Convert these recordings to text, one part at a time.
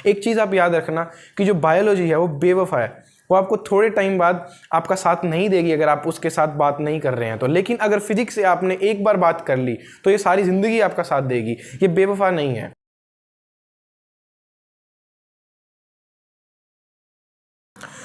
एक चीज़ आप याद रखना कि जो बायोलॉजी है वो बेवफा है, वो आपको थोड़े टाइम बाद आपका साथ नहीं देगी अगर आप उसके साथ बात नहीं कर रहे हैं तो। लेकिन अगर फिजिक्स से आपने एक बार बात कर ली तो ये सारी ज़िंदगी आपका साथ देगी, ये बेवफा नहीं है।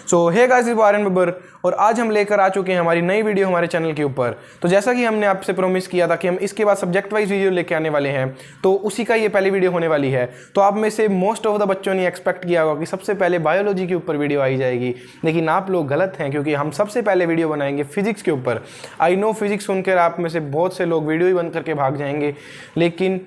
सो हे गाइस, इस आर्यन बब्बर और आज हम लेकर आ चुके हैं हमारी नई वीडियो हमारे चैनल के ऊपर। तो जैसा कि हमने आपसे प्रॉमिस किया था कि हम इसके बाद सब्जेक्ट वाइज वीडियो लेके आने वाले हैं, तो उसी का ये पहली वीडियो होने वाली है। तो आप में से मोस्ट ऑफ द बच्चों ने एक्सपेक्ट किया होगा कि सबसे पहले बायोलॉजी के ऊपर वीडियो आई जाएगी, लेकिन आप लोग गलत हैं क्योंकि हम सबसे पहले वीडियो बनाएंगे फिजिक्स के ऊपर। आई नो फिजिक्स सुनकर आप में से बहुत से लोग वीडियो ही बंद करके भाग जाएंगे, लेकिन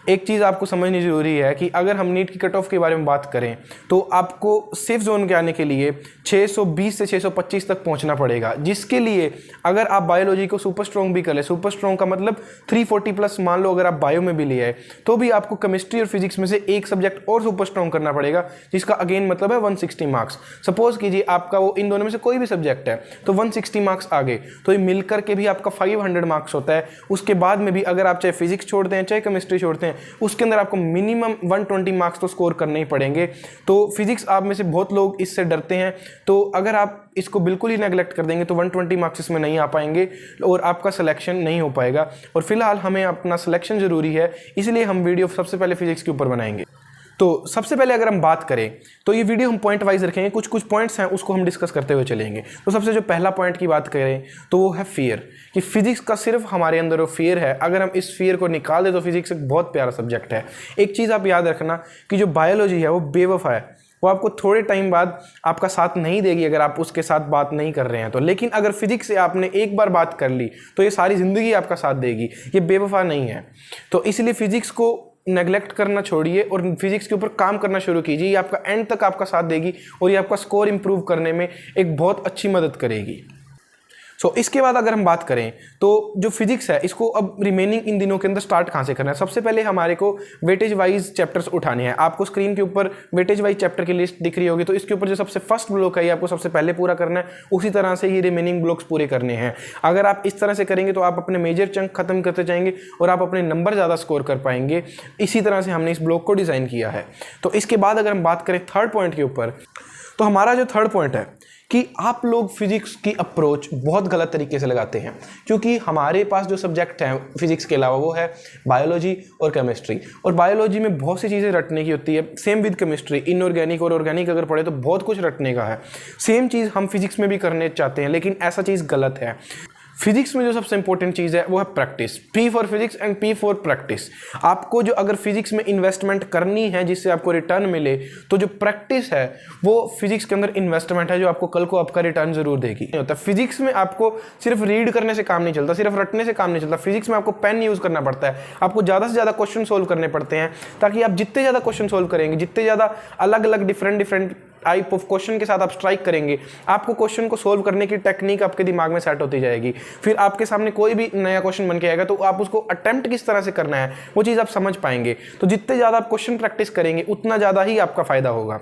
एक चीज़ आपको समझनी ज़रूरी है कि अगर हम नीट की कट ऑफ के बारे में बात करें तो आपको सेफ जोन के आने के लिए 620 से 625 तक पहुंचना पड़ेगा, जिसके लिए अगर आप बायोलॉजी को सुपर स्ट्रॉन्ग भी कर ले, सुपर स्ट्रॉन्ग का मतलब 340 प्लस मान लो अगर आप बायो में भी लिया है, तो भी आपको केमिस्ट्री और फिजिक्स में से एक सब्जेक्ट और सुपर स्ट्रॉन्ग करना पड़ेगा, जिसका अगेन मतलब है 160 मार्क्स। सपोज कीजिए आपका वो इन दोनों में से कोई भी सब्जेक्ट है तो 160 मार्क्स आ गए, तो ये मिलकर के भी आपका 500 मार्क्स होता है। उसके बाद में भी अगर आप चाहे फिजिक्स छोड़ते हैं चाहे केमिस्ट्री छोड़ते हैं, उसके अंदर आपको मिनिमम 120 मार्क्स तो स्कोर करने ही पड़ेंगे। तो फिजिक्स आप में से बहुत लोग इससे डरते हैं, तो अगर आप इसको बिल्कुल ही नेगलेक्ट कर देंगे तो 120 मार्क्स इसमें नहीं आ पाएंगे और आपका सिलेक्शन नहीं हो पाएगा। और फिलहाल हमें अपना सिलेक्शन ज़रूरी है, इसलिए हम वीडियो सबसे पहले फिजिक्स के ऊपर बनाएंगे। तो सबसे पहले अगर हम बात करें तो ये वीडियो हम पॉइंट वाइज रखेंगे, कुछ कुछ पॉइंट्स हैं उसको हम डिस्कस करते हुए चलेंगे। तो सबसे जो पहला पॉइंट की बात करें तो वो है फियर, कि फिजिक्स का सिर्फ हमारे अंदर वो फियर है। अगर हम इस फियर को निकाल दें तो फिजिक्स एक बहुत प्यारा सब्जेक्ट है। एक चीज़ आप याद रखना कि जो बायोलॉजी है वो बेवफा है, वो आपको थोड़े टाइम बाद आपका साथ नहीं देगी अगर आप उसके साथ बात नहीं कर रहे हैं तो। लेकिन अगर फिजिक्स से आपने एक बार बात कर ली तो ये सारी ज़िंदगी आपका साथ देगी, ये बेवफा नहीं है। तो इसलिए फिजिक्स को नेगलेक्ट करना छोड़िए और फिजिक्स के ऊपर काम करना शुरू कीजिए। ये आपका एंड तक आपका साथ देगी और ये आपका स्कोर इंप्रूव करने में एक बहुत अच्छी मदद करेगी। इसके बाद अगर हम बात करें तो जो फिजिक्स है इसको अब रिमेनिंग इन दिनों के अंदर स्टार्ट कहाँ से करना है। सबसे पहले हमारे को वेटेज वाइज चैप्टर्स उठाने हैं। आपको स्क्रीन के ऊपर वेटेज वाइज चैप्टर की लिस्ट दिख रही होगी, तो इसके ऊपर जो सबसे फर्स्ट ब्लॉक है ये आपको सबसे पहले पूरा करना है। उसी तरह से ये रिमेनिंग ब्लॉक्स पूरे करने हैं। अगर आप इस तरह से करेंगे तो आप अपने मेजर चंक खत्म करते जाएंगे और आप अपने नंबर ज़्यादा स्कोर कर पाएंगे। इसी तरह से हमने इस ब्लॉक को डिज़ाइन किया है। तो इसके बाद अगर हम बात करें थर्ड पॉइंट के ऊपर, तो हमारा जो थर्ड पॉइंट है कि आप लोग फिजिक्स की अप्रोच बहुत गलत तरीके से लगाते हैं, क्योंकि हमारे पास जो सब्जेक्ट हैं फिजिक्स के अलावा वो है बायोलॉजी और केमिस्ट्री। और बायोलॉजी में बहुत सी चीज़ें रटने की होती है, सेम विद केमिस्ट्री। इनऑर्गेनिक और ऑर्गेनिक अगर पढ़े तो बहुत कुछ रटने का है। सेम चीज़ हम फिजिक्स में भी करने चाहते हैं, लेकिन ऐसा चीज़ गलत है। फिजिक्स में जो सबसे इंपॉर्टेंट चीज़ है वो है practice. P for physics and P for practice. आपको जो अगर फिजिक्स में इन्वेस्टमेंट करनी है जिससे आपको रिटर्न मिले, तो जो प्रैक्टिस है वो फिजिक्स के अंदर इन्वेस्टमेंट है जो आपको कल को आपका रिटर्न जरूर देगी। होता फिजिक्स में आपको सिर्फ रीड करने से काम नहीं चलता, सिर्फ रटने से काम नहीं चलता। फिजिक्स में आपको पेन यूज करना पड़ता है, आपको ज़्यादा से ज़्यादा क्वेश्चन सोल्व करने पड़ते हैं, ताकि आप जितने ज़्यादा क्वेश्चन सोल्व करेंगे, जितने ज़्यादा अलग अलग डिफरेंट टाइप ऑफ क्वेश्चन के साथ आप स्ट्राइक करेंगे, आपको क्वेश्चन को सोल्व करने की टेक्निक आपके दिमाग में सेट होती जाएगी। फिर आपके सामने कोई भी नया क्वेश्चन बन के आएगा तो आप उसको अटेम्प्ट किस तरह से करना है वो चीज़ आप समझ पाएंगे। तो जितने ज़्यादा आप क्वेश्चन प्रैक्टिस करेंगे उतना ज़्यादा ही आपका फायदा होगा।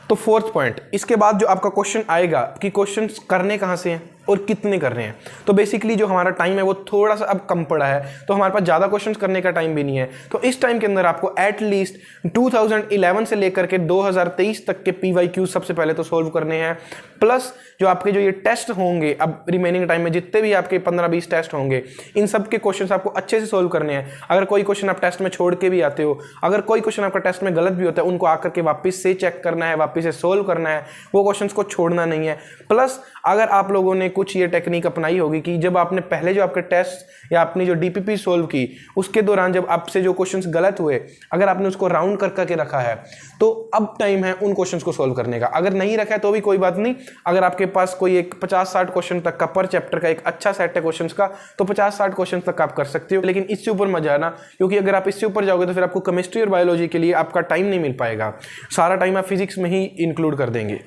तो फोर्थ पॉइंट, इसके बाद जो आपका क्वेश्चन आएगा कि क्वेश्चन करने कहाँ से हैं और कितने कर रहे हैं। तो बेसिकली जो हमारा टाइम है वो थोड़ा सा अब कम पड़ा है, तो हमारे पास ज़्यादा क्वेश्चंस करने का टाइम भी नहीं है। तो इस टाइम के अंदर आपको एटलीस्ट 2011 से लेकर के 2023 तक के PYQ सबसे पहले तो सोल्व करने हैं, प्लस जो आपके जो ये टेस्ट होंगे अब रिमेनिंग टाइम में, जितने भी आपके 15-20 टेस्ट होंगे, इन सब के क्वेश्चन आपको अच्छे से सोल्व करने हैं। अगर कोई क्वेश्चन आप टेस्ट में छोड़ के भी आते हो, अगर कोई क्वेश्चन आपका टेस्ट में गलत भी होता है, उनको आकर के वापस से चेक करना है, वापस से सोल्व करना है, वो क्वेश्चन को छोड़ना नहीं है। प्लस अगर आप लोगों ने कुछ ये टेक्निक अपनाई होगी कि जब आपने पहले जो आपके टेस्ट या अपनी जो DPP सोल्व की उसके दौरान जब आपसे जो क्वेश्चंस गलत हुए, अगर आपने उसको राउंड कर करके रखा है, तो अब टाइम है उन क्वेश्चंस को सोल्व करने का। अगर नहीं रखा है तो भी कोई बात नहीं, अगर आपके पास कोई एक 50-60 क्वेश्चन तक का पर चैप्टर का एक अच्छा सेट है क्वेश्चंस का, तो 50-60 क्वेश्चन तक आप कर सकते हो। लेकिन इससे ऊपर मत जाना, क्योंकि अगर आप इससे ऊपर जाओगे तो फिर आपको केमिस्ट्री और बायोलॉजी के लिए आपका टाइम नहीं मिल पाएगा, सारा टाइम आप फिजिक्स में ही इंक्लूड कर देंगे।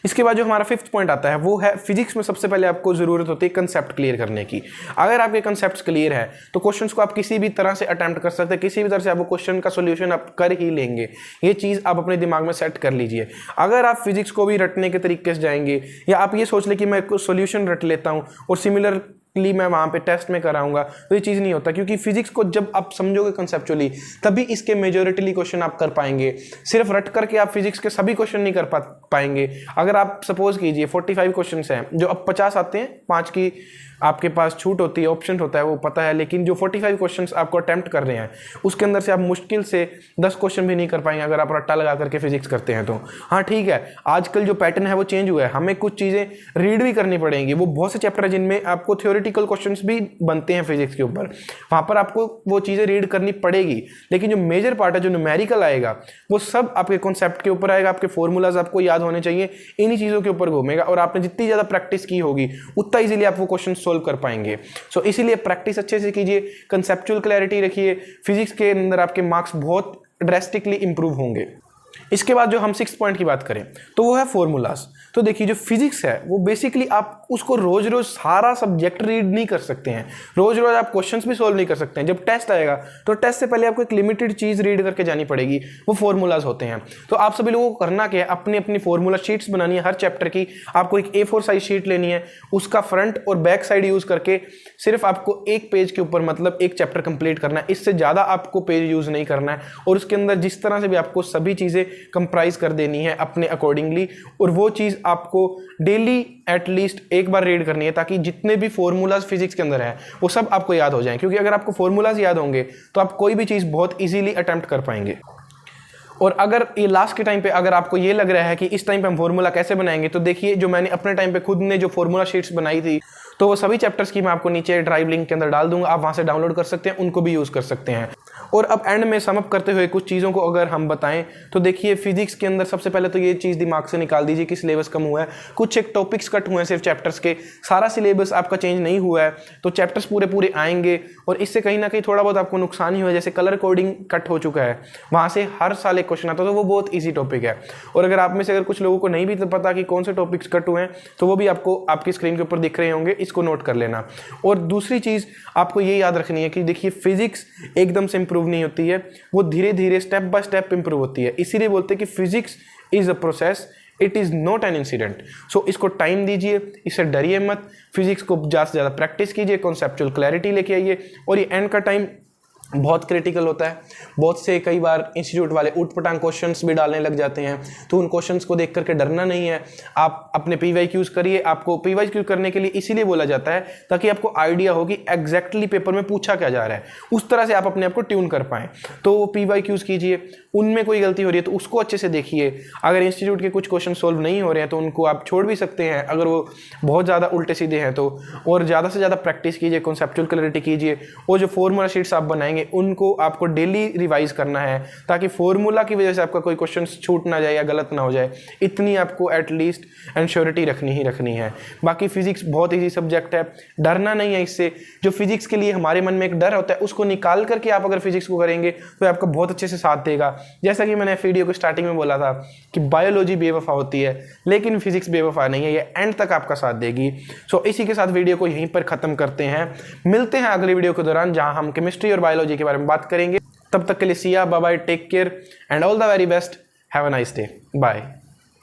इसके बाद जो हमारा फिफ्थ पॉइंट आता है वो है फिजिक्स में सबसे पहले आपको जरूरत होती है कंसेप्ट क्लियर करने की। अगर आपके कंसेप्ट्स क्लियर है तो क्वेश्चंस को आप किसी भी तरह से अटेम्प्ट कर सकते हैं, किसी भी तरह से आपको क्वेश्चन का सॉल्यूशन आप कर ही लेंगे। ये चीज़ आप अपने दिमाग में सेट कर लीजिए। अगर आप फिजिक्स को भी रटने के तरीके से जाएंगे, या आप ये सोच ले कि मैं सॉल्यूशन रट लेता हूँ और सिमिलर थियोरेटिकली मैं वहाँ पे टेस्ट में कराऊंगा, तो ये चीज़ नहीं होता, क्योंकि फिजिक्स को जब आप समझोगे कंसेप्चुअली तभी इसके मेजोरिटीली क्वेश्चन आप कर पाएंगे। सिर्फ रट करके आप फिजिक्स के सभी क्वेश्चन नहीं कर पाएंगे। अगर आप सपोज कीजिए 45 क्वेश्चन हैं, जो अब 50 आते हैं, 5 की आपके पास छूट होती है, ऑप्शन होता है, वो पता है, लेकिन जो 45 क्वेश्चंस आपको अटेम्प्ट कर रहे हैं उसके अंदर से आप मुश्किल से 10 क्वेश्चन भी नहीं कर पाएंगे अगर आप रट्टा लगा करके फिजिक्स करते हैं तो। हाँ ठीक है, आजकल जो पैटर्न है वो चेंज हुआ है, हमें कुछ चीज़ें रीड भी करनी पड़ेंगी। वो बहुत से चैप्टर है जिनमें आपको थ्योरेटिकल क्वेश्चंस भी बनते हैं फिजिक्स के ऊपर, वहाँ पर आपको वो चीज़ें रीड करनी पड़ेगी। लेकिन जो मेजर पार्ट है, जो न्यूमेरिकल आएगा, वो सब आपके कॉन्सेप्ट के ऊपर आएगा, आपके फॉर्मूलाज आपको याद होने चाहिए, इन्हीं चीज़ों के ऊपर घूमेगा। और आपने जितनी ज़्यादा प्रैक्टिस की होगी उतना ईजिली आप वो क्वेश्चन सोल्व कर पाएंगे। सो इसीलिए प्रैक्टिस अच्छे से कीजिए, कंसेप्चुअल क्लैरिटी रखिए, फिजिक्स के अंदर आपके मार्क्स बहुत ड्रेस्टिकली इंप्रूव होंगे। इसके बाद जो हम 6th पॉइंट की बात करें तो वो है फॉर्मूलाज। तो देखिए जो फिजिक्स है वो बेसिकली आप उसको रोज रोज सारा सब्जेक्ट रीड नहीं कर सकते हैं, रोज रोज आप क्वेश्चंस भी सोल्व नहीं कर सकते हैं। जब टेस्ट आएगा तो टेस्ट से पहले आपको एक लिमिटेड चीज रीड करके जानी पड़ेगी, वो फॉर्मूलाज होते हैं। तो आप सभी लोगों को करना क्या है, अपनी अपनी फॉर्मूला शीट्स बनानी है हर चैप्टर की। आपको एक A4 साइज शीट लेनी है, उसका फ्रंट और बैक साइड यूज करके सिर्फ आपको एक पेज के ऊपर मतलब एक चैप्टर कंप्लीट करना है, इससे ज्यादा आपको पेज यूज नहीं करना है। और उसके अंदर जिस तरह से भी आपको सभी चीजें कंप्राइज कर देनी है अपने अकॉर्डिंगली, और वो चीज आपको डेली एटलीस्ट एक बार रीड करनी है, ताकि जितने भी फॉर्मूलाज फिजिक्स के अंदर है वो सब आपको याद हो जाएं। क्योंकि अगर आपको फॉर्मूलाज याद होंगे तो आप कोई भी चीज बहुत इजीली अटेम्प्ट कर पाएंगे। और अगर ये लास्ट के टाइम पे अगर आपको ये लग रहा है कि इस टाइम पे हम फॉर्मूला कैसे बनाएंगे, तो देखिए जो मैंने अपने टाइम पे खुद ने जो फॉर्मूला शीट्स बनाई थी, तो वो सभी चैप्टर्स की मैं आपको नीचे ड्राइव लिंक के अंदर डाल दूंगा, आप वहां से डाउनलोड कर सकते हैं, उनको भी यूज कर सकते हैं। और अब एंड में सम अप करते हुए कुछ चीज़ों को अगर हम बताएं तो देखिए फिजिक्स के अंदर सबसे पहले तो ये चीज़ दिमाग से निकाल दीजिए कि सिलेबस कम हुआ है, कुछ एक टॉपिक्स कट हुए हैं सिर्फ चैप्टर्स के, सारा सिलेबस आपका चेंज नहीं हुआ है, तो चैप्टर्स पूरे पूरे आएंगे और इससे कहीं ना कहीं थोड़ा बहुत आपको नुकसान ही हुआ है। जैसे कलर कोडिंग कट हो चुका है, वहाँ से हर साल एक क्वेश्चन आता है, तो वो बहुत ईजी टॉपिक है। और अगर आप में से अगर कुछ लोगों को नहीं भी पता कि कौन से टॉपिक्स कट हुए हैं, तो वो भी आपको आपकी स्क्रीन के ऊपर दिख रहे होंगे, इसको नोट कर लेना। और दूसरी चीज़ आपको ये याद रखनी है कि देखिए फिजिक्स एकदम से इंप्रूव नहीं होती है, वो धीरे धीरे स्टेप बाय स्टेप इंप्रूव होती है। इसीलिए बोलते हैं कि physics is a process, it is not an incident. So इसको टाइम दीजिए, इससे डरिए मत, फिजिक्स को ज़्यादा से ज़्यादा प्रैक्टिस कीजिए, कॉन्सेप्चुअल क्लैरिटी लेके आइए। और ये एंड का टाइम बहुत क्रिटिकल होता है, बहुत से कई बार इंस्टीट्यूट वाले ऊटपटांग क्वेश्चंस भी डालने लग जाते हैं, तो उन क्वेश्चंस को देख करके डरना नहीं है। आप अपने PYQs करिए, आपको PYQ करने के लिए इसीलिए बोला जाता है ताकि आपको आइडिया हो कि एग्जैक्टली पेपर में पूछा क्या जा रहा है, उस तरह से आप अपने आप को ट्यून कर पाएँ। तो PYQs कीजिए, उनमें कोई गलती हो रही है तो उसको अच्छे से देखिए। अगर इंस्टीट्यूट के कुछ क्वेश्चन सोल्व नहीं हो रहे हैं तो उनको आप छोड़ भी सकते हैं, अगर वो बहुत ज़्यादा उल्टे सीधे हैं तो। और ज़्यादा से ज़्यादा प्रैक्टिस कीजिए, कॉन्सेप्चुअल क्लैरिटी कीजिए, और जो फॉर्मूला शीट्स आप बनाएंगे उनको आपको डेली रिवाइज करना है, ताकि फॉर्मूला की वजह से आपका कोई क्वेश्चन छूट ना जाए या गलत ना हो जाए। इतनी आपको एटलीस्ट एंश्योरिटी रखनी है। बाकी फिजिक्स बहुत ईजी सब्जेक्ट है, डरना नहीं है इससे। जो फिजिक्स के लिए हमारे मन में एक डर होता है, उसको निकाल करके आप अगर फिजिक्स को करेंगे तो आपका बहुत अच्छे से साथ देगा। जैसा कि मैंने वीडियो को स्टार्टिंग में बोला था कि बायोलॉजी बेवफा होती है, लेकिन फिजिक्स बेवफा नहीं है, ये एंड तक आपका साथ देगी। सो इसी के साथ वीडियो को यहीं पर खत्म करते हैं, मिलते हैं अगले वीडियो के दौरान जहां हम केमिस्ट्री और बायोलॉजी के बारे में बात करेंगे। तब तक के लिए Siya, bye bye, take care and all the very best, have a nice day, bye.